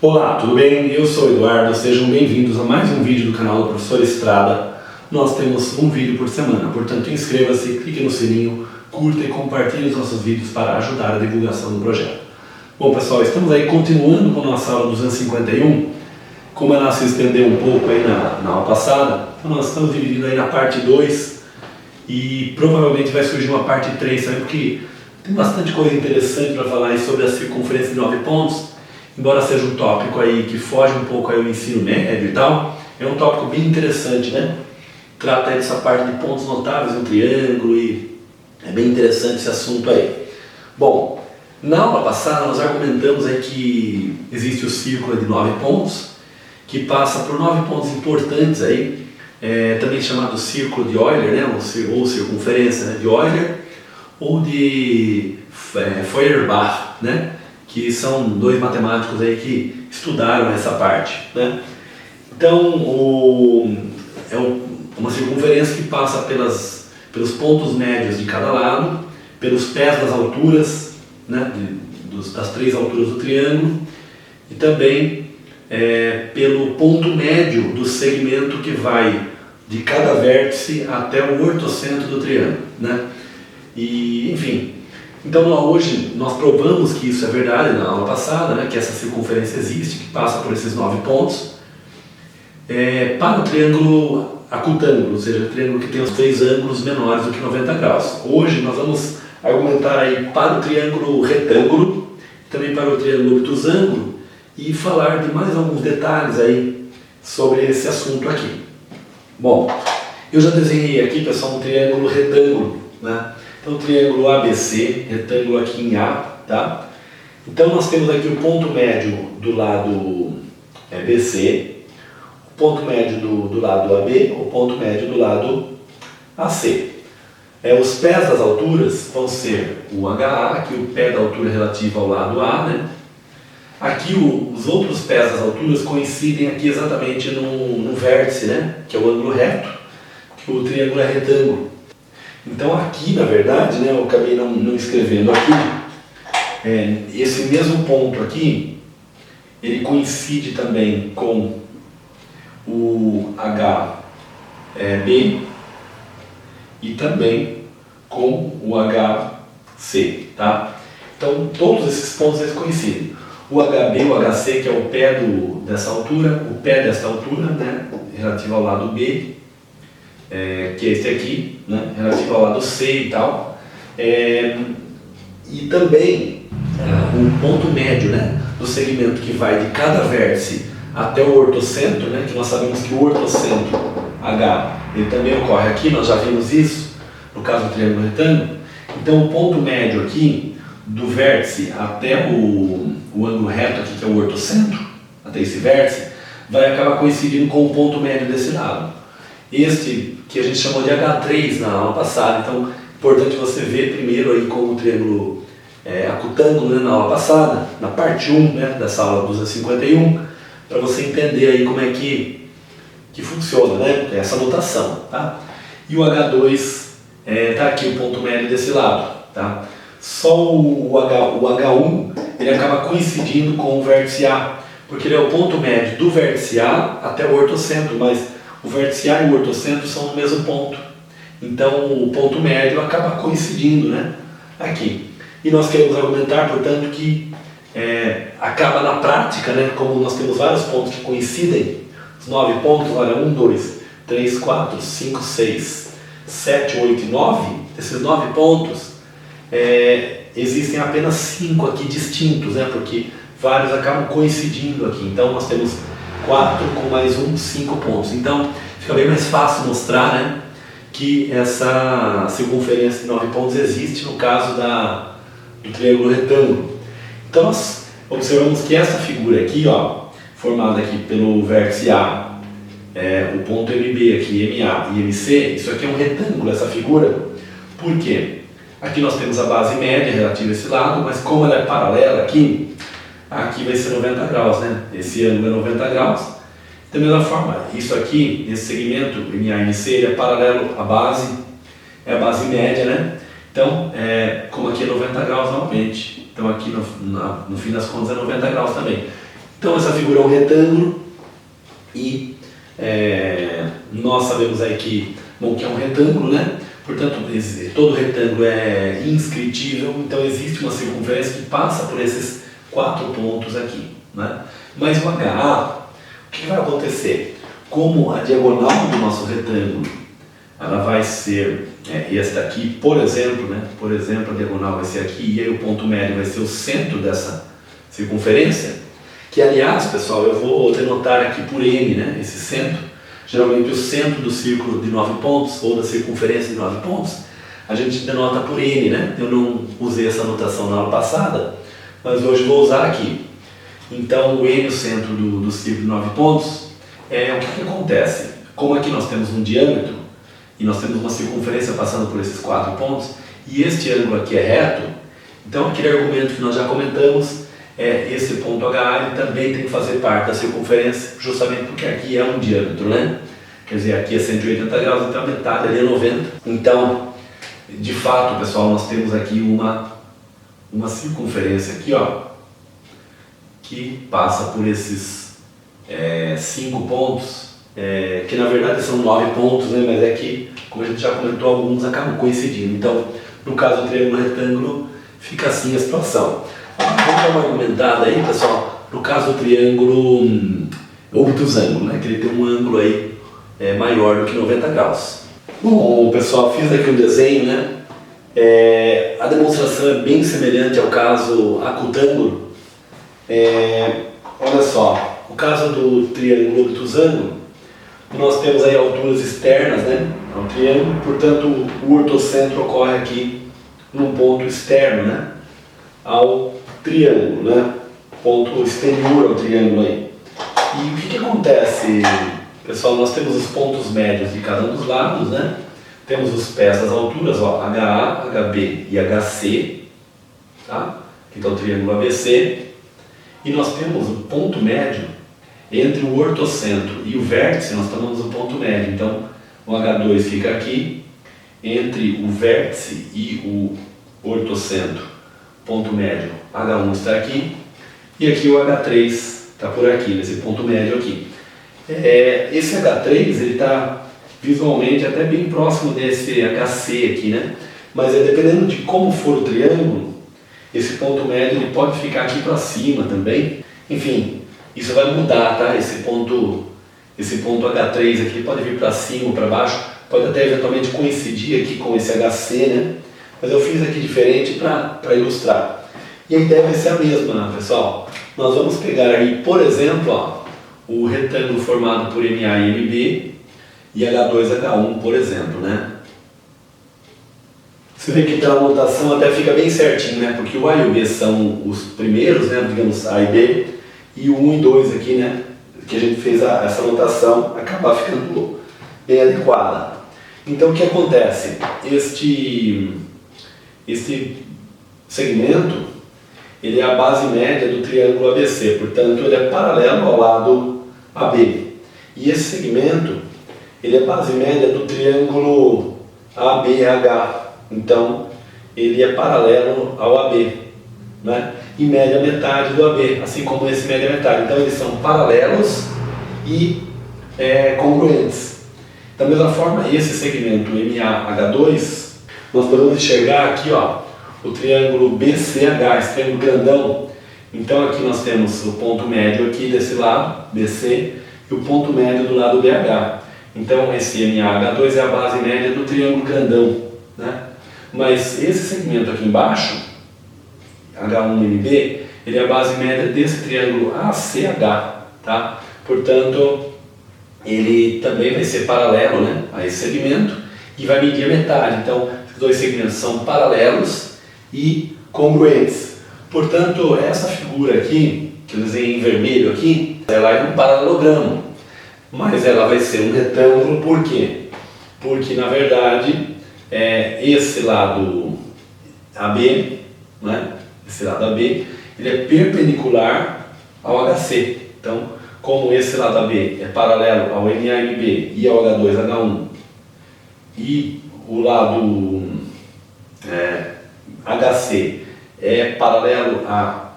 Olá, tudo bem? Eu sou o Eduardo, sejam bem-vindos a mais um vídeo do canal do Professor Estrada. Nós temos um vídeo por semana, portanto inscreva-se, clique no sininho, curta e compartilhe os nossos vídeos para ajudar a divulgação do projeto. Bom pessoal, estamos aí continuando com a nossa aula 251. Como ela se estendeu um pouco aí na aula passada, então nós estamos dividindo aí na parte 2 e provavelmente vai surgir uma parte 3 também, porque tem bastante coisa interessante para falar aí sobre a circunferência de 9 pontos. Embora seja um tópico aí que foge um pouco aí ao ensino médio e tal, é um tópico bem interessante, né? Trata aí dessa parte de pontos notáveis no triângulo e é bem interessante esse assunto aí. Bom, na aula passada nós argumentamos aí que existe o círculo de 9 pontos, que passa por 9 pontos importantes aí, também chamado círculo de Euler, né? Ou circunferência, né? De Euler, ou de Feuerbach, né? Que são dois matemáticos aí que estudaram essa parte, né? Então, é uma circunferência que passa pelos pontos médios de cada lado, pelos pés das alturas, né? Das três alturas do triângulo, e também pelo ponto médio do segmento que vai de cada vértice até o ortocentro do triângulo, né? E, enfim... Então hoje nós provamos que isso é verdade na aula passada, né, que essa circunferência existe, que passa por esses 9 pontos, para o triângulo acutângulo, ou seja, o triângulo que tem os 3 ângulos menores do que 90 graus. Hoje nós vamos argumentar aí para o triângulo retângulo, também para o triângulo obtusângulo, e falar de mais alguns detalhes aí sobre esse assunto aqui. Bom, eu já desenhei aqui, pessoal, um triângulo retângulo, né? Então, triângulo ABC, retângulo aqui em A, tá? Então, nós temos aqui o ponto médio do lado BC, o ponto médio do lado AB, o ponto médio do lado AC. Os pés das alturas vão ser o HA, aqui o pé da altura relativa ao lado A, né? Aqui os outros pés das alturas coincidem aqui exatamente no vértice, né? Que é o ângulo reto, que o triângulo é retângulo. Então aqui, na verdade, né, eu acabei não escrevendo aqui, esse mesmo ponto aqui, ele coincide também com o HB e também com o HC, tá? Então todos esses pontos eles coincidem. O HB, o HC, que é o pé dessa altura, o pé desta altura, né, relativo ao lado B, que é esse aqui, né, relativo ao lado C e tal, e também o ponto médio, né, do segmento que vai de cada vértice até o ortocentro, né, que nós sabemos que o ortocentro H ele também ocorre aqui, nós já vimos isso no caso do triângulo retângulo. Então o ponto médio aqui do vértice até o ângulo reto aqui, que é o ortocentro, até esse vértice, vai acabar coincidindo com o ponto médio desse lado. Este que a gente chamou de H3 na aula passada, então é importante você ver primeiro aí como o triângulo acutângulo, né, na aula passada, na parte 1, né, dessa aula 251, para você entender aí como é que funciona, né, essa notação, tá? E o H2 tá aqui o ponto médio desse lado, tá? Só o H1 ele acaba coincidindo com o vértice A, porque ele é o ponto médio do vértice A até o ortocentro, mas o vértice A e o ortocentro são no mesmo ponto. Então o ponto médio acaba coincidindo, né, aqui. E nós queremos argumentar, portanto, que acaba na prática, né, como nós temos vários pontos que coincidem, os 9 pontos, olha, 1, 2, 3, 4, 5, 6, 7, 8 e 9, esses 9 pontos, existem apenas 5 aqui distintos, né, porque vários acabam coincidindo aqui. Então nós temos 4 com mais 1, 5 pontos. Então fica bem mais fácil mostrar, né, que essa circunferência de 9 pontos existe no caso do triângulo retângulo. Então nós observamos que essa figura aqui, ó, formada aqui pelo vértice A, o ponto MB aqui, MA e MC, isso aqui é um retângulo, essa figura. Por quê? Aqui nós temos a base média relativa a esse lado, mas como ela é paralela aqui vai ser 90 graus, né? Esse ângulo é 90 graus. Da mesma forma, isso aqui, esse segmento MAMC, ele é paralelo à base, é a base média, né? Então, como aqui é 90 graus novamente, então aqui no fim das contas é 90 graus também. Então essa figura é um retângulo e nós sabemos aí que é um retângulo, né? Portanto, todo retângulo é inscritível, então existe uma circunferência que passa por esses 4 pontos aqui, né? Mas o HA, o que vai acontecer? Como a diagonal do nosso retângulo, ela vai ser esta aqui, por exemplo, né? Por exemplo, a diagonal vai ser aqui, e aí o ponto médio vai ser o centro dessa circunferência, que aliás, pessoal, eu vou denotar aqui por M, né? Esse centro. Geralmente o centro do círculo de 9 pontos, ou da circunferência de 9 pontos, a gente denota por N, né? Eu não usei essa notação na aula passada, mas hoje vou usar aqui. Então o N, o centro do círculo de 9 pontos, o que acontece? Como aqui nós temos um diâmetro, e nós temos uma circunferência passando por esses 4 pontos, e este ângulo aqui é reto, então aquele argumento que nós já comentamos, esse ponto HA ele também tem que fazer parte da circunferência, justamente porque aqui é um diâmetro, né? Quer dizer, aqui é 180 graus, então a metade ali é 90. Então, de fato, pessoal, nós temos aqui uma circunferência aqui, ó, que passa por esses 5 pontos, que na verdade são 9 pontos, né? Mas é que, como a gente já comentou, alguns acabam coincidindo. Então, no caso do triângulo retângulo, fica assim a situação. Vamos dar uma argumentada aí, pessoal, no caso do triângulo obtusângulo, né, que ele tem um ângulo aí maior do que 90 graus. Bom, pessoal, fiz aqui um desenho, né? A demonstração é bem semelhante ao caso acutângulo. Olha só, o caso do triângulo obtusângulo, nós temos aí alturas externas, né, ao triângulo, portanto o ortocentro ocorre aqui num ponto externo, né, ao triângulo, né? Ponto exterior ao triângulo aí. E o que acontece, pessoal? Nós temos os pontos médios de cada um dos lados, né? Temos os pés das alturas, ó, HA, HB e HC, tá? Aqui está o triângulo ABC. E nós temos o ponto médio entre o ortocentro e o vértice, nós tomamos o ponto médio. Então, o H2 fica aqui, entre o vértice e o ortocentro. Ponto médio H1 está aqui, e aqui o H3 está por aqui, nesse ponto médio aqui. Esse H3 ele está visualmente até bem próximo desse HC aqui, né? Mas dependendo de como for o triângulo, esse ponto médio ele pode ficar aqui para cima também. Enfim, isso vai mudar, tá? Esse ponto H3 aqui pode vir para cima ou para baixo, pode até eventualmente coincidir aqui com esse HC, né? Mas eu fiz aqui diferente para ilustrar. E a ideia vai ser a mesma, pessoal. Nós vamos pegar aí, por exemplo, ó, o retângulo formado por MA e MB e H2H1, por exemplo, né? Você vê que pela notação até fica bem certinho, né? Porque o A e o B são os primeiros, né? Digamos A e B, e o 1 e 2 aqui, né? Que a gente fez essa notação acabar ficando bem adequada. Então o que acontece? Este segmento, ele é a base média do triângulo ABC, portanto ele é paralelo ao lado AB. E esse segmento, ele é base média do triângulo ABH, então ele é paralelo ao AB, né? E mede a metade do AB, assim como esse mede a metade. Então eles são paralelos e congruentes. Da mesma forma, esse segmento MAH2, nós podemos enxergar aqui, ó, o triângulo BCH, esse triângulo grandão. Então aqui nós temos o ponto médio aqui desse lado, BC, e o ponto médio do lado BH. Então esse MAH2 é a base média do triângulo grandão, né? Mas esse segmento aqui embaixo, H1MB, ele é a base média desse triângulo ACH, tá? Portanto, ele também vai ser paralelo, né, a esse segmento e vai medir a metade. Então, os dois segmentos são paralelos e congruentes. Portanto, essa figura aqui, que eu desenhei em vermelho aqui, ela é um paralelogramo, mas ela vai ser um retângulo. Por quê? Porque, na verdade, esse lado AB, né, esse lado AB, ele é perpendicular ao HC. Então, como esse lado AB é paralelo ao MAMB e ao H2H1, e o lado HC é paralelo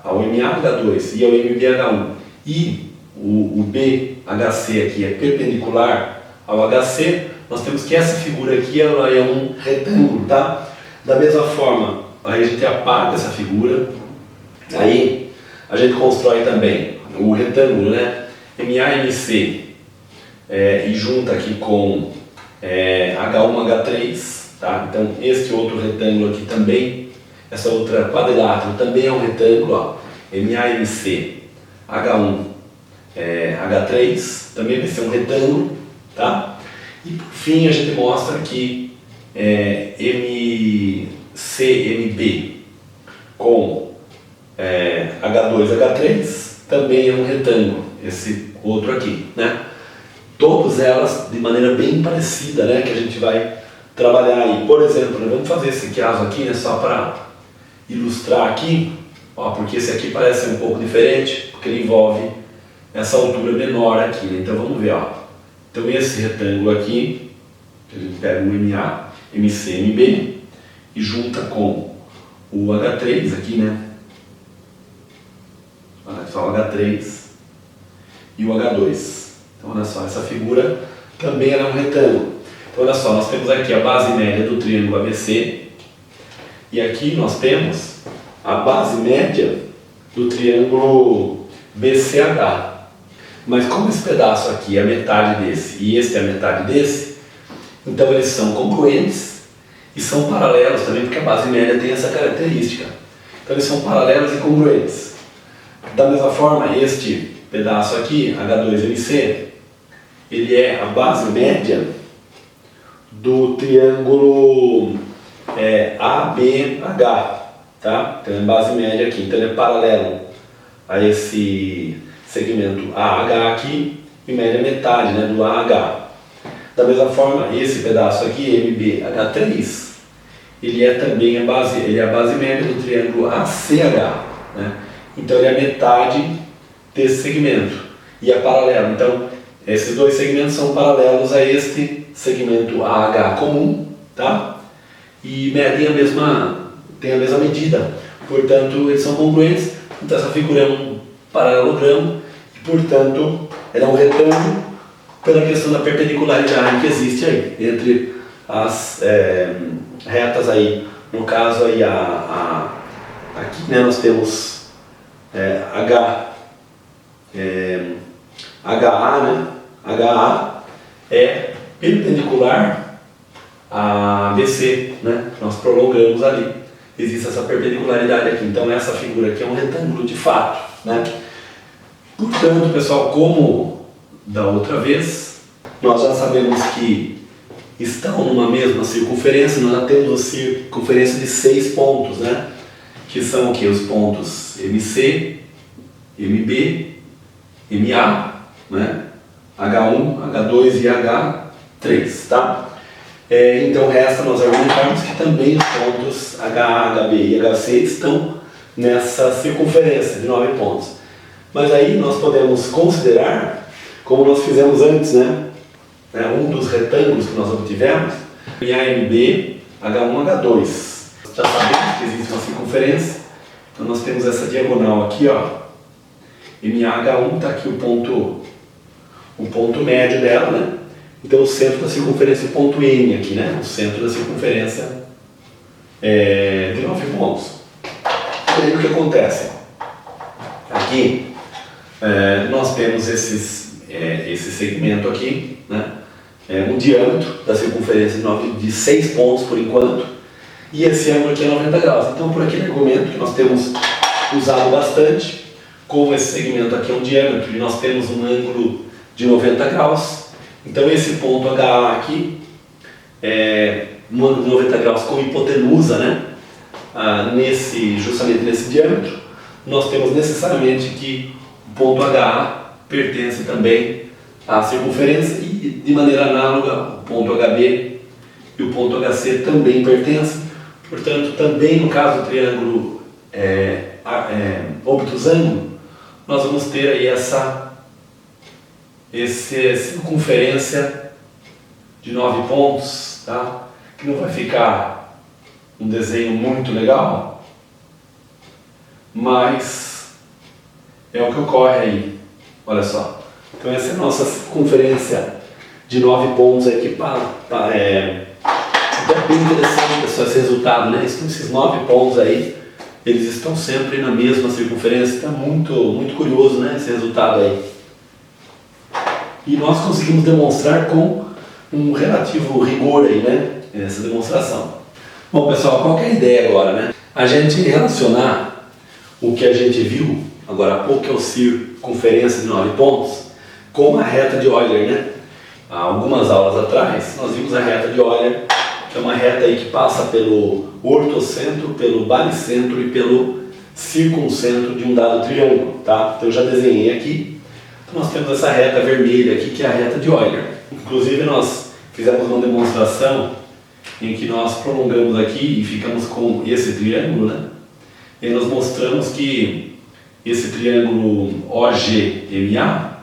ao MAH2 e ao MBH1, e o BHC aqui é perpendicular ao HC, nós temos que essa figura aqui ela é um retângulo, tá? Da mesma forma, aí a gente apaga essa figura, aí a gente constrói também o retângulo, né? MAMC e junta aqui com H1, H3, tá? Então este outro retângulo aqui também, essa outra quadrilátero também é um retângulo, ó, MAMC, H1, H3, também vai ser um retângulo, tá? E por fim a gente mostra que MCMB com H2, H3 também é um retângulo, esse outro aqui, né? Todas elas de maneira bem parecida, né? Que a gente vai trabalhar aí. Por exemplo, né, vamos fazer esse caso aqui, né? Só para ilustrar aqui, ó, porque esse aqui parece um pouco diferente, porque ele envolve essa altura menor aqui, né? Então vamos ver, ó. Então esse retângulo aqui, a gente pega o MA, MC, MB e junta com o H3 aqui, né? Olha só, o H3 e o H2. Então olha só, essa figura também é um retângulo. Então olha só, nós temos aqui a base média do triângulo ABC e aqui nós temos a base média do triângulo BCH. Mas como esse pedaço aqui é a metade desse e este é a metade desse, então eles são congruentes e são paralelos também, porque a base média tem essa característica. Então eles são paralelos e congruentes. Da mesma forma, este pedaço aqui, H2MC, ele é a base média do triângulo ABH, tá? Então é a base média aqui, então ele é paralelo a esse segmento AH aqui e mede a metade, né, do AH. Da mesma forma, esse pedaço aqui, MBH3, ele é também a base média do triângulo ACH, né? Então ele é a metade desse segmento e é paralelo. Então esses dois segmentos são paralelos a este segmento AH comum, tá? E medem tem a mesma medida, portanto eles são congruentes. Então essa figura é um paralelogramo e portanto ela é um retângulo pela questão da perpendicularidade que existe aí entre as retas aí. No caso aí aqui, né, nós temos HA, né? HA é perpendicular a BC, né? Nós prolongamos ali, existe essa perpendicularidade aqui. Então essa figura aqui é um retângulo de fato, né? Portanto, pessoal, como da outra vez, nós já sabemos que estão numa mesma circunferência. Nós já temos a circunferência de 6 pontos, né? Que são aqui os pontos MC, MB, MA, né? H1, H2 e H3, tá? Então resta nós argumentarmos que também os pontos HA, HB e HC estão nessa circunferência de 9 pontos. Mas aí nós podemos considerar, como nós fizemos antes, né? Um dos retângulos que nós obtivemos, MAMB, H1, H2. Já sabemos que existe uma circunferência, então nós temos essa diagonal aqui, ó. MAH1 está aqui o ponto médio dela, né? Então o centro da circunferência é o ponto N aqui, né? O centro da circunferência de 9 pontos. E aí o que acontece? Aqui nós temos esse segmento aqui, né? Um diâmetro da circunferência de 6 pontos por enquanto, e esse ângulo aqui é 90 graus. Então por aquele argumento que nós temos usado bastante, como esse segmento aqui é um diâmetro e nós temos um ângulo de 90 graus, então esse ponto HA aqui um ângulo de 90 graus com hipotenusa, né? Justamente nesse diâmetro, nós temos necessariamente que o ponto HA pertence também à circunferência e de maneira análoga o ponto HB e o ponto HC também pertencem. Portanto, também no caso do triângulo obtusângulo, nós vamos ter aí essa circunferência de 9 pontos, tá? Que não vai ficar um desenho muito legal, mas é o que ocorre aí. Olha só. Então essa é a nossa circunferência de 9 pontos aqui. É bem interessante, pessoal, esse resultado, né? Esses 9 pontos aí, eles estão sempre na mesma circunferência. Então é muito curioso, né, esse resultado aí. E nós conseguimos demonstrar com um relativo rigor aí, né, essa demonstração. Bom, pessoal, qual que é a ideia agora, né? A gente relacionar o que a gente viu agora há pouco, que é o circunferência de 9 pontos, com a reta de Euler, né? Há algumas aulas atrás, nós vimos a reta de Euler, que é uma reta aí que passa pelo ortocentro, pelo baricentro e pelo circuncentro de um dado triângulo, tá? Então eu já desenhei aqui. Então nós temos essa reta vermelha aqui, que é a reta de Euler. Inclusive nós fizemos uma demonstração em que nós prolongamos aqui e ficamos com esse triângulo, né? E nós mostramos que esse triângulo OGMA,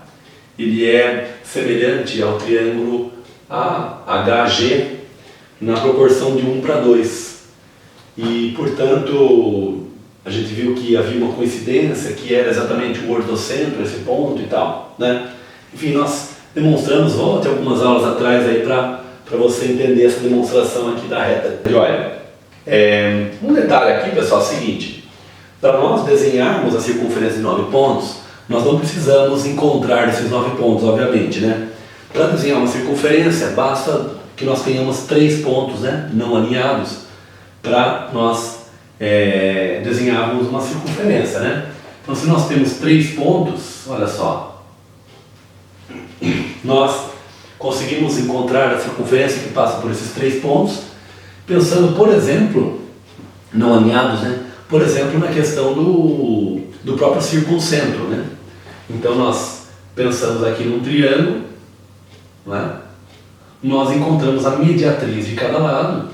ele é semelhante ao triângulo AHG na proporção de 1:2. E, portanto, a gente viu que havia uma coincidência, que era exatamente o ortocentro, esse ponto e tal, né? Enfim, nós demonstramos, volte algumas aulas atrás aí para você entender essa demonstração aqui da reta de Euler. Um detalhe aqui, pessoal, é o seguinte: para nós desenharmos a circunferência de 9 pontos, nós não precisamos encontrar esses 9 pontos, obviamente, né? Para desenhar uma circunferência, basta que nós tenhamos 3 pontos, né, não alinhados, para nós desenharmos uma circunferência, né? Então, se nós temos 3 pontos, olha só, nós conseguimos encontrar a circunferência que passa por esses 3 pontos, pensando, por exemplo, não alinhados, né? Por exemplo, na questão do próprio circuncentro, né? Então nós pensamos aqui num triângulo, né? Nós encontramos a mediatriz de cada lado,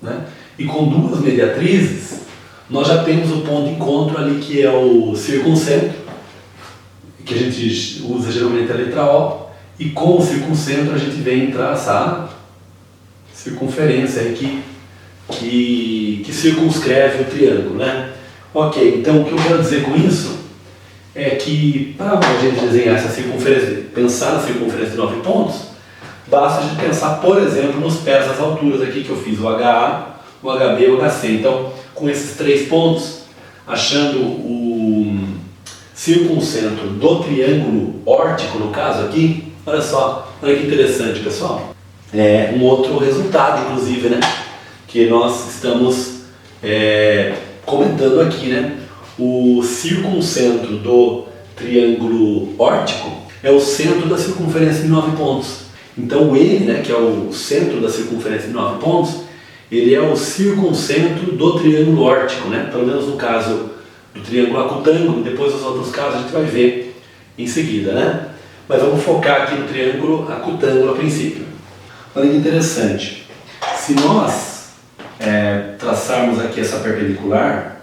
né? E com 2 mediatrizes, nós já temos o ponto de encontro ali, que é o circuncentro, que a gente usa geralmente a letra O, e com o circuncentro a gente vem traçar a circunferência aí que circunscreve o triângulo, né? Ok, então o que eu quero dizer com isso é que para a gente desenhar essa circunferência, pensar na circunferência de 9 pontos, basta a gente pensar, por exemplo, nos pés das alturas aqui, que eu fiz o HA, o HB e o HC. Então, com esses 3 pontos, achando o circuncentro do triângulo órtico, no caso aqui, olha só, olha que interessante, pessoal. É um outro resultado, inclusive, né, que nós estamos comentando aqui, né? O circuncentro do triângulo órtico é o centro da circunferência de 9 pontos. Então o N, né, que é o centro da circunferência de 9 pontos, ele é o circuncentro do triângulo órtico, né? Pelo menos no caso do triângulo acutângulo, depois nos outros casos a gente vai ver em seguida, né? Mas vamos focar aqui no triângulo acutângulo a princípio. Olha que interessante. Se nós traçarmos aqui essa perpendicular,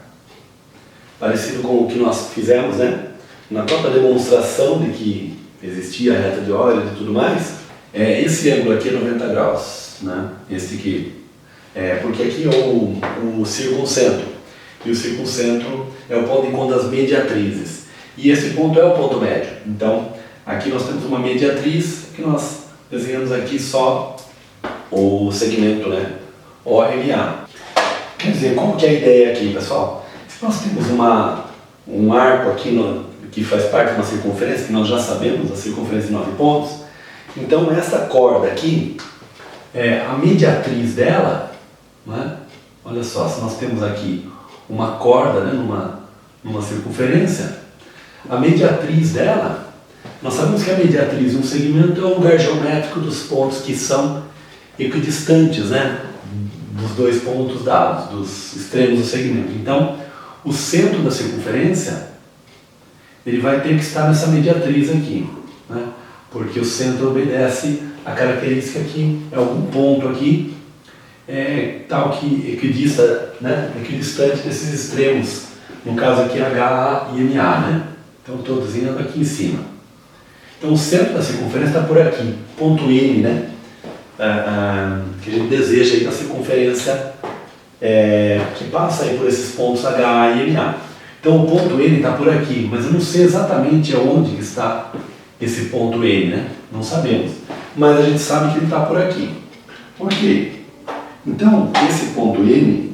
parecido com o que nós fizemos, né, na própria demonstração de que existia a reta de Euler e tudo mais, esse ângulo aqui é 90 graus, né? Esse aqui. Porque aqui é o circuncentro, e o circuncentro é o ponto de encontro das mediatrizes, e esse ponto é o ponto médio. Então, aqui nós temos uma mediatriz, que nós desenhamos aqui só o segmento, né, ORA. Quer dizer, como que é a ideia aqui, pessoal? Se nós temos um arco aqui que faz parte de uma circunferência, que nós já sabemos, a circunferência de 9 pontos, então essa corda aqui, a mediatriz dela, né? Olha só, se nós temos aqui uma corda, né, numa circunferência, a mediatriz dela, nós sabemos que a mediatriz de um segmento é o lugar geométrico dos pontos que são equidistantes, né, dos 2 pontos dados, dos extremos do segmento. Então, o centro da circunferência, ele vai ter que estar nessa mediatriz aqui, né, porque o centro obedece a característica que é algum ponto aqui tal que equidista, né, equidistante desses extremos, no caso aqui HA e MA, né? Então estou desenhando aqui em cima. Então o centro da circunferência está por aqui, ponto N, né, que a gente deseja aí na circunferência que passa aí por esses pontos HA e MA. Então o ponto N está por aqui, mas eu não sei exatamente aonde está esse ponto N, né? Não sabemos. Mas a gente sabe que ele está por aqui. Ok. Então, esse ponto N,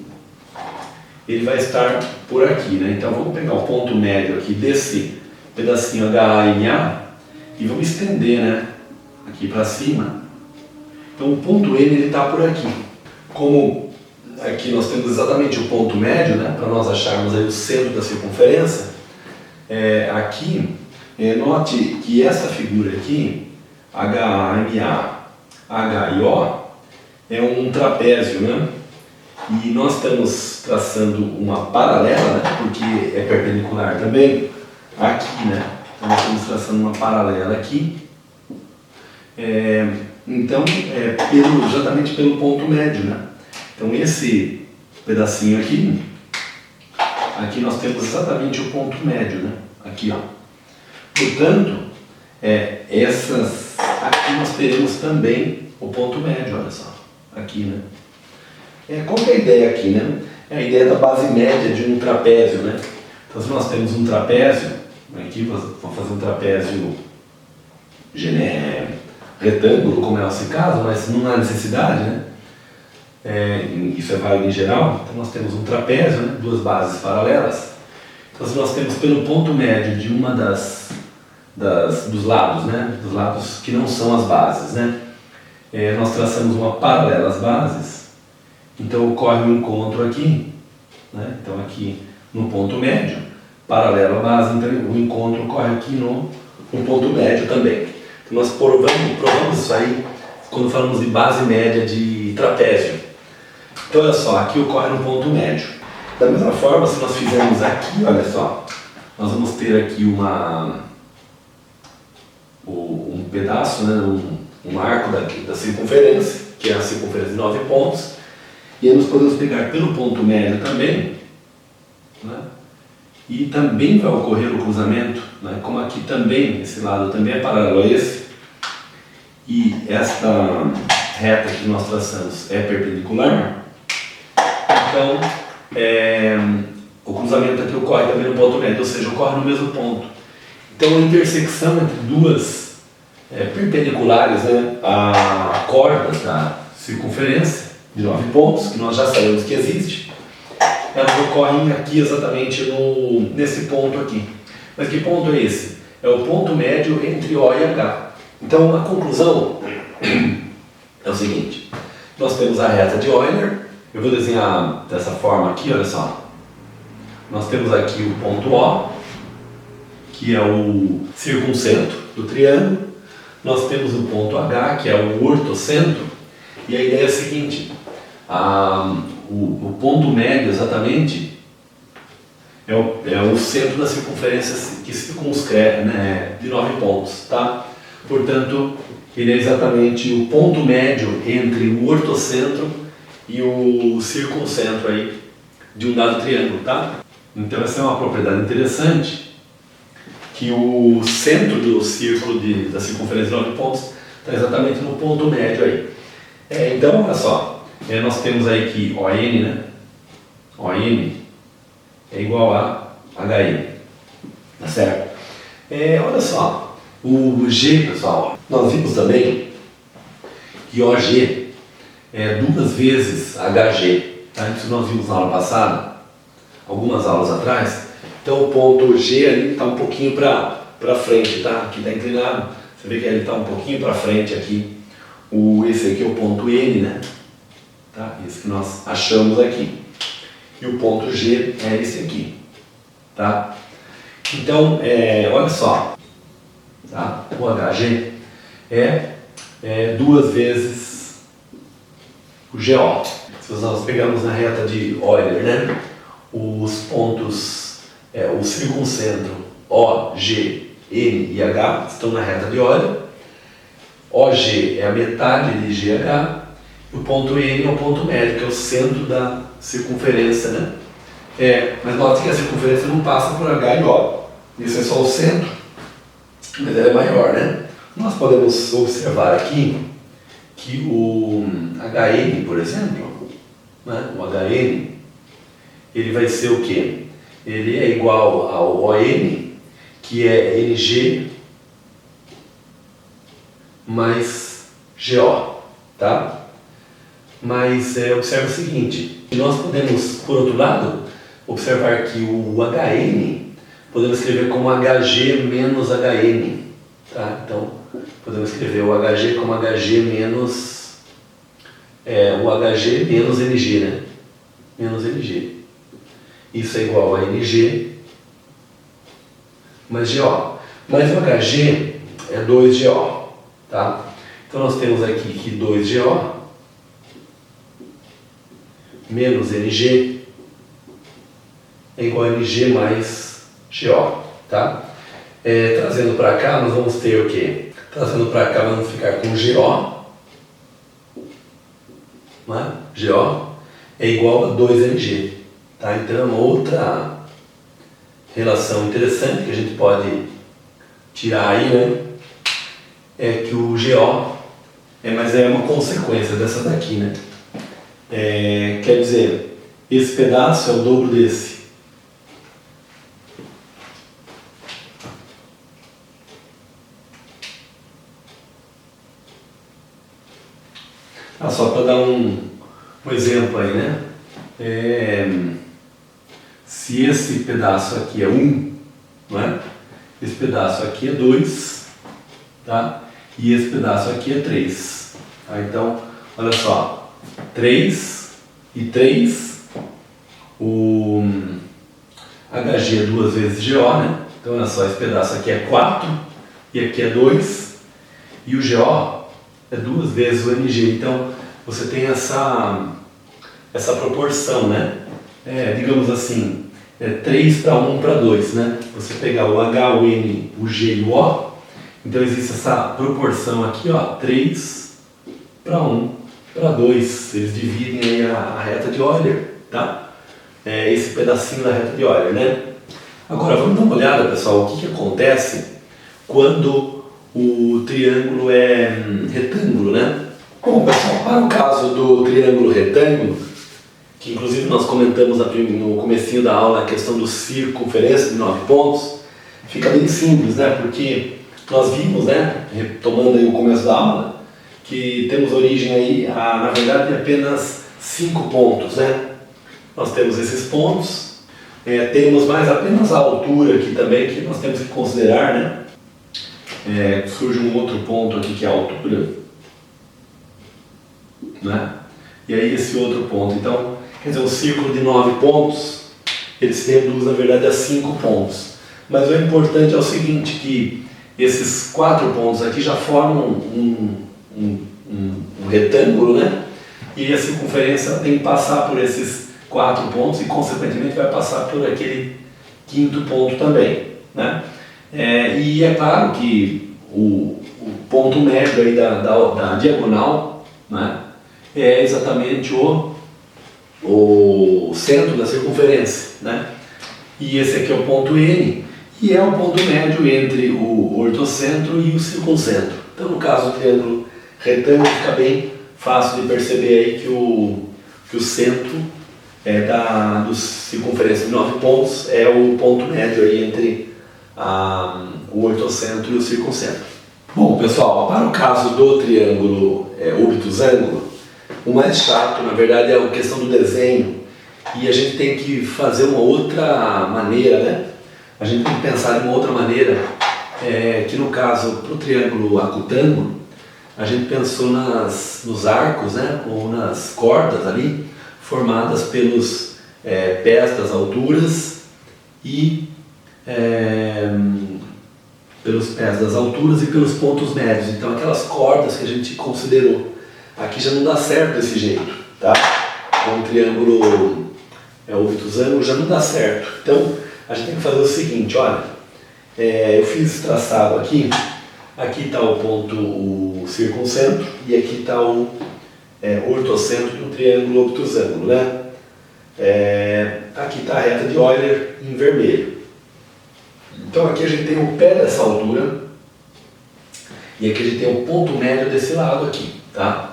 ele vai estar por aqui, né? Então vamos pegar o ponto médio aqui desse pedacinho HA e vamos estender, né? Aqui para cima. Então o ponto N ele está por aqui. Como aqui nós temos exatamente o ponto médio, né? Para nós acharmos aí o centro da circunferência, note que essa figura aqui, HA, H e O, é um trapézio, né? E nós estamos traçando uma paralela, né? Porque é perpendicular também, aqui, né? Então nós estamos traçando uma paralela aqui. Exatamente pelo ponto médio, né? Então esse pedacinho aqui nós temos exatamente o ponto médio, né? Aqui, ó. Portanto, aqui nós teremos também o ponto médio, olha só, aqui, né? Qual que é a ideia aqui, né? É a ideia da base média de um trapézio, né? Então se nós temos um trapézio, aqui vamos fazer um trapézio retângulo, como é esse caso, mas não há necessidade, né? Isso é válido em geral. Então nós temos um trapézio, né? Duas bases paralelas. Então se nós temos pelo ponto médio de uma dos lados, né? Dos lados que não são as bases, né? Nós traçamos uma paralela às bases. Então ocorre um encontro aqui, né? Então aqui no ponto médio, paralelo à base, então o encontro ocorre aqui no ponto médio também. Então nós provamos isso aí quando falamos de base média de trapézio. Então olha só, aqui ocorre no ponto médio. Da mesma forma, se nós fizermos aqui, olha só, nós vamos ter aqui um pedaço, né, um arco da circunferência, que é a circunferência de 9 pontos, e aí nós podemos pegar pelo ponto médio também, né, e também vai ocorrer o cruzamento, né, como aqui também, esse lado também é paralelo a esse, e esta reta que nós traçamos é perpendicular, então o cruzamento aqui ocorre também no ponto médio, ou seja, ocorre no mesmo ponto. Então a intersecção entre duas perpendiculares, né, a corda da circunferência de 9 pontos, que nós já sabemos que existe, elas ocorrem aqui exatamente nesse ponto aqui. Mas que ponto é esse? É o ponto médio entre O e H. Então a conclusão é o seguinte: nós temos a reta de Euler. Eu vou desenhar dessa forma aqui, olha só. Nós temos aqui o ponto O, que é o circuncentro do triângulo. Nós temos o ponto H, que é o ortocentro. E a ideia é a seguinte: o ponto médio exatamente é o centro da circunferência que circunscreve, né, de 9 pontos, tá? Portanto, ele é exatamente o ponto médio entre o ortocentro e o circuncentro aí de um dado triângulo, tá? Então essa é uma propriedade interessante, que o centro do círculo da circunferência de 9 pontos está exatamente no ponto médio aí. Então, olha só, nós temos aí que ON, né? ON é igual a HN, tá certo? Olha só, o G, pessoal, nós vimos também que OG é 2 vezes HG, tá? Isso nós vimos na aula passada, algumas aulas atrás. Então o ponto G ali está um pouquinho para frente, tá? Aqui está inclinado, você vê que ele está um pouquinho para frente aqui. Esse aqui é o ponto N, né? Tá? Esse que nós achamos aqui. E o ponto G é esse aqui, tá? Então, olha só, tá? O HG é 2 vezes o GO. Se nós pegamos na reta de Euler, né? Os pontos, o circuncentro O, G, N e H estão na reta de Euler. OG é a metade de GH. E o ponto N é o ponto médio, que é o centro da circunferência, né? Mas note que a circunferência não passa por H e O. Isso é só o centro, mas ela é maior, né? Nós podemos observar aqui que o HN, por exemplo, né? O HN, ele vai ser o quê? ele é igual ao ON, que é NG mais GO, tá? Mas observa o seguinte, nós podemos, por outro lado, observar que o HN podemos escrever como HG menos HN, tá? Então, podemos escrever o HG como HG menos o HG menos NG, né? Menos NG. Isso é igual a NG mais GO. Mas o HG é 2GO, tá? Então nós temos aqui que 2GO menos NG é igual a NG mais GO, tá? Trazendo para cá, nós vamos ter o quê? Trazendo para cá, vamos ficar com GO, né? GO é igual a 2NG, tá? Então é uma outra relação interessante que a gente pode tirar aí, né? É que o GO mas é uma consequência dessa daqui, né? Quer dizer, esse pedaço é o dobro desse. Só para dar um exemplo aí, né? Se esse pedaço aqui é 1, não é? Esse pedaço aqui é 2, tá? E esse pedaço aqui é 3. Tá? Então, olha só, 3 e 3, o HG é 2 vezes GO, né? Então, olha só, esse pedaço aqui é 4 e aqui é 2, e o GO é 2 vezes o NG. Então, você tem essa proporção, né? Digamos assim, 3 para 1 para 2, né? Você pegar o H, o N, o G e o O, então existe essa proporção aqui, ó, 3 para 1 para 2. Eles dividem aí a reta de Euler, tá? Esse pedacinho da reta de Euler, né? Agora, vamos dar uma olhada, pessoal, o que acontece quando o triângulo é retângulo, né? Bom, pessoal, para o caso do triângulo retângulo, que inclusive nós comentamos no comecinho da aula a questão do circunferência de 9 pontos, fica bem simples, né? Porque nós vimos, né, retomando aí o começo da aula, que temos origem aí na verdade, apenas 5 pontos, né? Nós temos esses pontos, temos mais apenas a altura aqui também, que nós temos que considerar, né? Surge um outro ponto aqui que é a altura, né? E aí esse outro ponto, então, quer dizer, um círculo de 9 pontos, ele se reduz na verdade a 5 pontos. Mas o importante é o seguinte, que esses 4 pontos aqui já formam um retângulo, né? E a circunferência tem que passar por esses 4 pontos e consequentemente vai passar por aquele 5º ponto também, né? E é claro que o ponto médio aí da diagonal, né, é exatamente o centro da circunferência, né? E esse aqui é o ponto N, e é o ponto médio entre o ortocentro e o circuncentro. Então, no caso do triângulo retângulo, fica bem fácil de perceber aí que o centro do circunferência de 9 pontos é o ponto médio aí entre o ortocentro e o circuncentro. Bom, pessoal, para o caso do triângulo obtusângulo, o mais chato, na verdade, é a questão do desenho, e a gente tem que fazer uma outra maneira, né? A gente tem que pensar de uma outra maneira, que no caso, para o triângulo acutângulo, a gente pensou nos arcos, né? Ou nas cordas ali, formadas pelos pés das alturas e pelos pés das alturas e pelos pontos médios. Então, aquelas cordas que a gente considerou. Aqui já não dá certo desse jeito, tá? Com o triângulo obtusângulo já não dá certo. Então, a gente tem que fazer o seguinte, olha, eu fiz esse traçado aqui está o ponto circuncentro e aqui está o ortocentro do triângulo obtusângulo, né? Aqui está a reta de Euler em vermelho. Então aqui a gente tem o pé dessa altura e aqui a gente tem o ponto médio desse lado aqui, tá?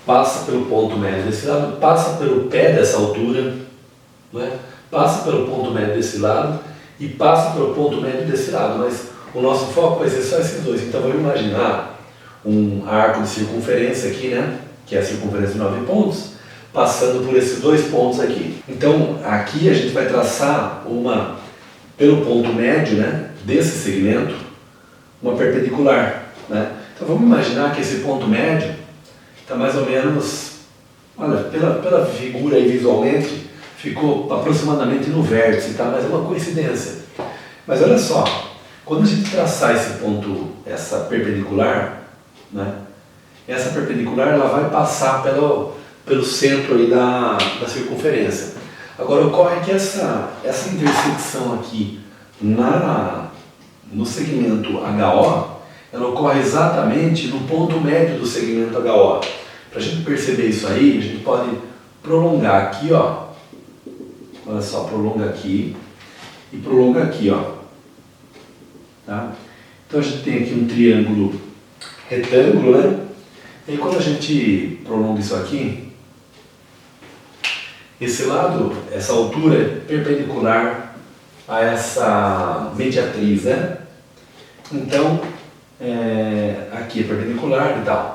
Passa pelo ponto médio desse lado, passa pelo pé dessa altura, né? passa pelo ponto médio desse lado e passa pelo ponto médio desse lado, mas o nosso foco vai ser só esses dois. Então vamos imaginar um arco de circunferência aqui, né, que é a circunferência de 9 pontos, passando por esses dois pontos aqui. Então aqui a gente vai traçar pelo ponto médio, né, desse segmento, uma perpendicular, né? Então vamos imaginar que esse ponto médio está mais ou menos, olha, pela figura aí visualmente, ficou aproximadamente no vértice, tá? Mas é uma coincidência. Mas olha só, quando a gente traçar esse ponto, essa perpendicular, né? Essa perpendicular ela vai passar pelo centro aí da circunferência. Agora ocorre que essa intersecção aqui no segmento HO, ela ocorre exatamente no ponto médio do segmento HO. Para a gente perceber isso aí, a gente pode prolongar aqui, ó. Olha só, prolonga aqui e prolonga aqui, ó. Tá? Então a gente tem aqui um triângulo retângulo, né? E quando a gente prolonga isso aqui, esse lado, essa altura é perpendicular a essa mediatriz, né? Então, aqui é perpendicular e tal.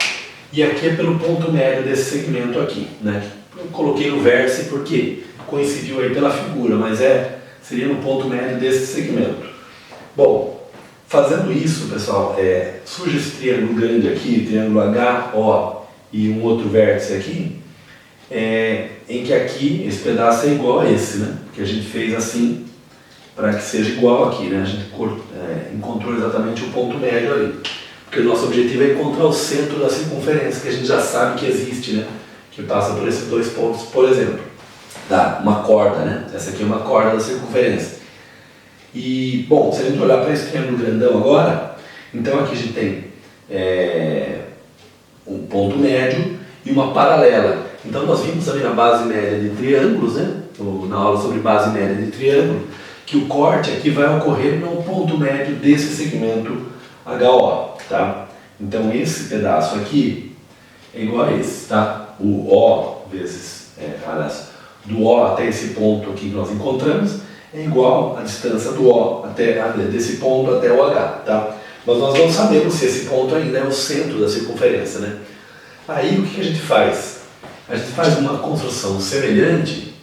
E aqui é pelo ponto médio desse segmento aqui, né? Eu coloquei no vértice porque coincidiu aí pela figura, mas seria no ponto médio desse segmento. Bom, fazendo isso, pessoal, surge esse triângulo grande aqui, triângulo HO e um outro vértice aqui, em que aqui esse pedaço é igual a esse, né? Que a gente fez assim para que seja igual aqui, né? A gente encontrou exatamente o ponto médio ali. Porque o nosso objetivo é encontrar o centro da circunferência, que a gente já sabe que existe, né? Que passa por esses dois pontos, por exemplo. Dá uma corda, né? Essa aqui é uma corda da circunferência. E, bom, se a gente olhar para esse triângulo grandão agora, então aqui a gente tem um ponto médio e uma paralela. Então nós vimos também na base média de triângulos, né? Ou na aula sobre base média de triângulo, que o corte aqui vai ocorrer no ponto médio desse segmento HO, tá? Então esse pedaço aqui é igual a esse, tá? O O vezes, aliás, do O até esse ponto aqui que nós encontramos é igual à distância do O desse ponto até o H, tá? Mas nós não sabemos se esse ponto ainda é o centro da circunferência, né? Aí o que a gente faz? A gente faz uma construção semelhante,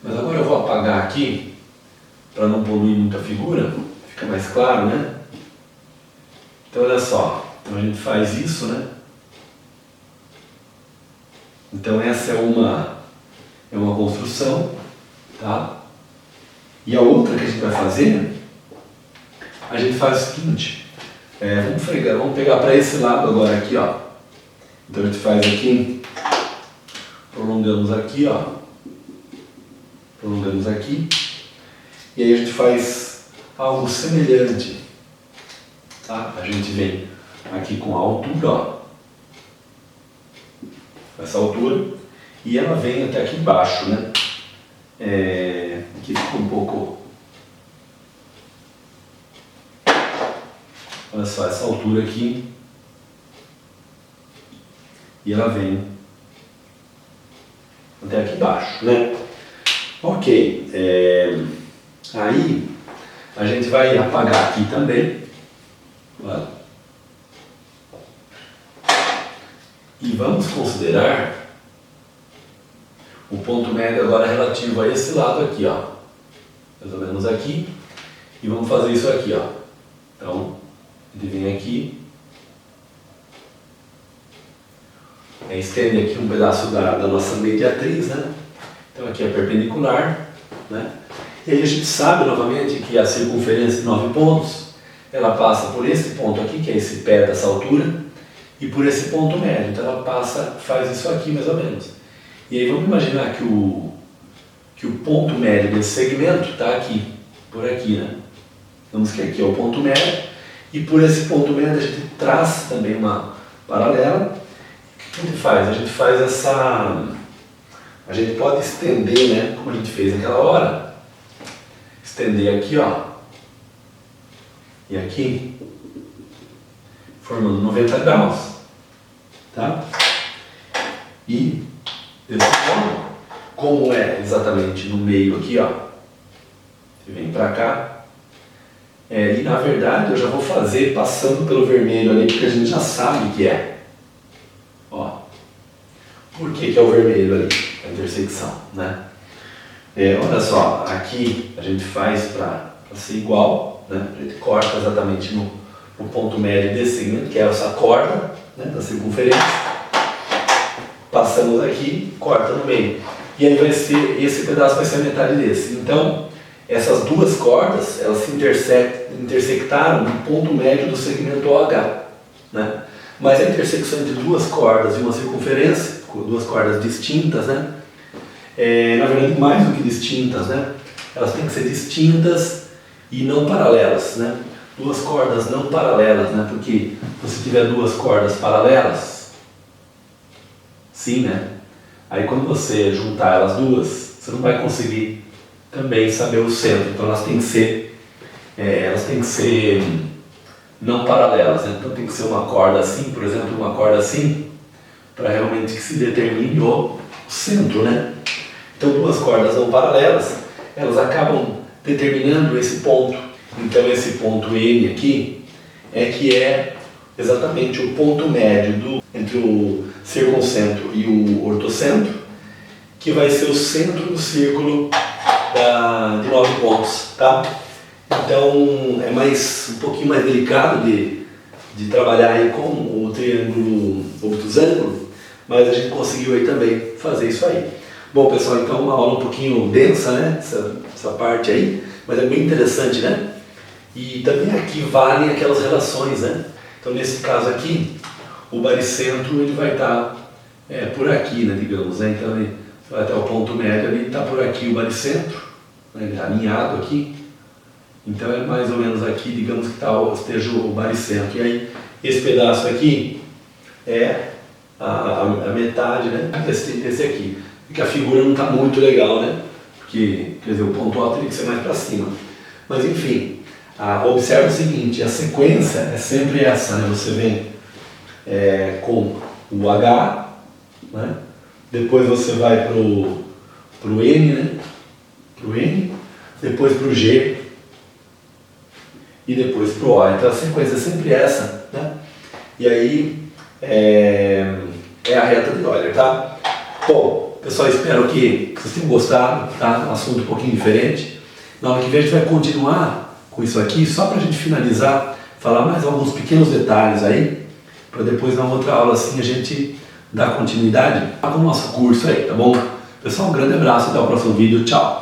mas agora eu vou apagar aqui para não poluir muito a figura, fica mais claro, né? Então olha só, então a gente faz isso, né? Então essa é uma construção, tá? E a outra que a gente vai fazer, a gente faz o seguinte, vamos pegar para esse lado agora aqui, ó. Então a gente faz aqui, prolongamos aqui, ó. Prolongamos aqui. E aí a gente faz algo semelhante, tá? A gente vem aqui com a altura, ó. Essa altura. E ela vem até aqui embaixo, né? Aqui ficou um pouco... Olha só, essa altura aqui. E ela vem até aqui embaixo, né? Ok. Aí a gente vai apagar aqui também. Olha. E vamos considerar o ponto médio agora relativo a esse lado aqui, ó. Mais ou menos aqui. E vamos fazer isso aqui, ó. Então, ele vem aqui. Estende aqui um pedaço da nossa mediatriz, né? Então aqui é perpendicular, né? E aí a gente sabe novamente que a circunferência de 9 pontos, ela passa por esse ponto aqui, que é esse pé dessa altura, e por esse ponto médio. Então ela faz isso aqui mais ou menos. E aí vamos imaginar que o ponto médio desse segmento está aqui, por aqui, né? Vamos que aqui é o ponto médio, e por esse ponto médio a gente traça também uma paralela. O que a gente faz? A gente faz essa... A gente pode estender, né? Como a gente fez naquela hora. Estender aqui, ó. E aqui. Formando 90 graus. Tá? E, desse modo, como é exatamente no meio aqui, ó. e vem para cá. E na verdade eu já vou fazer passando pelo vermelho ali, porque a gente já sabe que é. Ó, por que é o vermelho ali? A intersecção, né? Olha só, aqui a gente faz para ser igual, né? A gente corta exatamente no ponto médio desse segmento, que é essa corda, né, da circunferência. Passamos aqui, corta no meio. E aí vai ser, esse pedaço vai ser a metade desse. Então, essas duas cordas, elas se intersectaram no ponto médio do segmento OH, né? Mas a intersecção entre duas cordas e uma circunferência, com duas cordas distintas, né? Na verdade, mais do que distintas, né? Elas têm que ser distintas e não paralelas, né? Duas cordas não paralelas, né? Porque se você tiver duas cordas paralelas, sim, né? Aí quando você juntar elas duas, você não vai conseguir também saber o centro. Então elas têm que ser não paralelas, né? Então tem que ser uma corda assim, por exemplo, uma corda assim, para realmente que se determine o centro, né? Então duas cordas não paralelas, elas acabam determinando esse ponto. Então esse ponto N aqui que é exatamente o ponto médio entre o circuncentro e o ortocentro, que vai ser o centro do círculo de 9 pontos, tá? Então é um pouquinho mais delicado de trabalhar aí com o triângulo obtusângulo, mas a gente conseguiu aí também fazer isso aí. Bom pessoal, então uma aula um pouquinho densa, né? Essa parte aí, mas é bem interessante, né? E também aqui valem aquelas relações, né? Então nesse caso aqui, o baricentro ele vai estar por aqui, né, digamos, né? Então ele vai até o ponto médio ali, está por aqui o baricentro, né, ele alinhado aqui. Então é mais ou menos aqui, digamos que esteja o baricentro. E aí esse pedaço aqui é a metade, né, desse aqui. Porque a figura não está muito legal, né? Porque, quer dizer, o ponto alto tem que ser mais para cima. Mas enfim, observe o seguinte, a sequência é sempre essa, né? Você vem com o H, né? Depois você vai pro N, né? Pro N, depois pro G e depois pro O. Então a sequência é sempre essa, né? E aí é a reta de Euler, tá? Bom, pessoal, espero que vocês tenham gostado, tá? Um assunto um pouquinho diferente. Na hora que vem a gente vai continuar com isso aqui, só para a gente finalizar, falar mais alguns pequenos detalhes aí, para depois na outra aula assim a gente dar continuidade com o nosso curso aí, tá bom? Pessoal, um grande abraço, até o próximo vídeo, tchau!